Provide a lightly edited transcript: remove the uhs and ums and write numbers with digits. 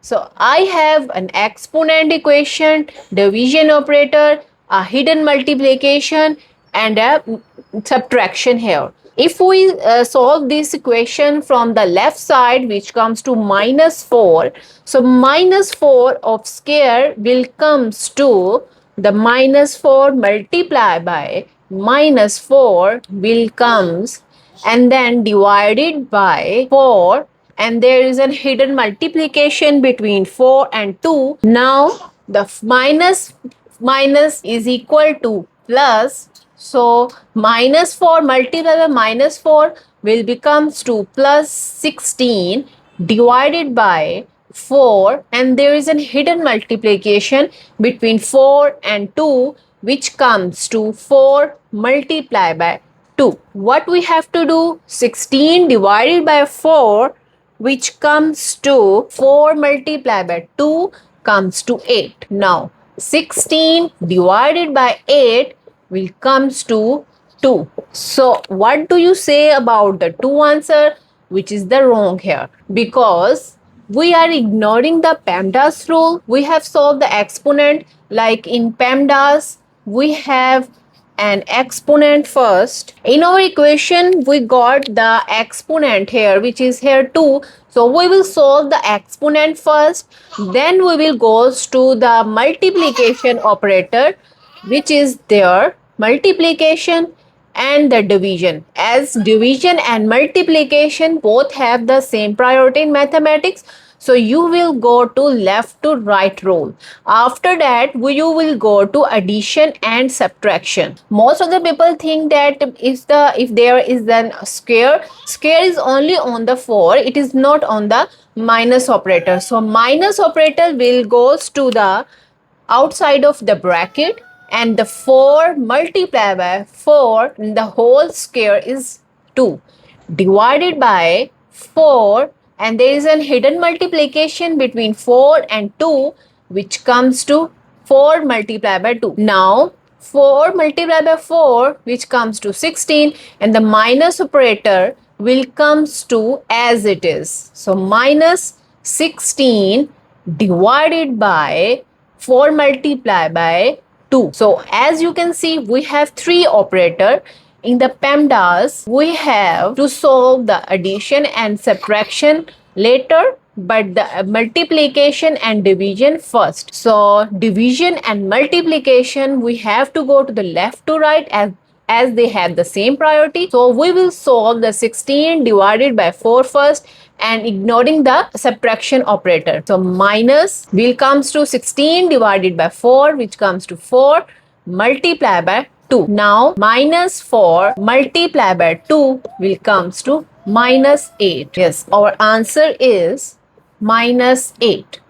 So I have an exponent equation, division operator, a hidden multiplication, and a subtraction here. If we solve this equation from the left side, which comes to minus 4, so minus 4 of square will comes to the minus 4 multiplied by minus 4 will comes and then divided by 4, and there is a hidden multiplication between 4 and 2. Now the minus is equal to plus, so minus 4 multiplied by minus 4 will becomes to plus 16 divided by 4, and there is a hidden multiplication between 4 and 2, which comes to 4 multiplied by 2. What we have to do? 16 divided by 4, which comes to 4 multiplied by 2 comes to 8. Now 16 divided by 8 will comes to 2. So what do you say about the 2 answer, which is the wrong here? Because we are ignoring the PEMDAS rule. We have solved the exponent like in PEMDAS. We have an exponent first. In our equation, we got the exponent here, which is here 2. So we will solve the exponent first. Then we will go to the multiplication operator, which is there, multiplication and the division. As division and multiplication both have the same priority in mathematics, so you will go to left to right rule. After that, you will go to addition and subtraction. Most of the people think that if there is then a square is only on the 4, it is not on the minus operator. So minus operator will goes to the outside of the bracket, and the 4 multiplied by 4, the whole square is 2 divided by 4, and there is a hidden multiplication between 4 and 2, which comes to 4 multiplied by 2. Now 4 multiplied by 4, which comes to 16, and the minus operator will comes to as it is. So minus 16 divided by 4 multiplied by 2. So as you can see, we have 3 operator. In the PEMDAS, we have to solve the addition and subtraction later, but the multiplication and division first. So division and multiplication, we have to go to the left to right as they have the same priority. So we will solve the 16 divided by 4 first and ignoring the subtraction operator. So minus will comes to 16 divided by 4, which comes to 4 multiplied by 2. Now minus 4 multiplied by 2 will comes to minus 8. Yes, our answer is minus 8.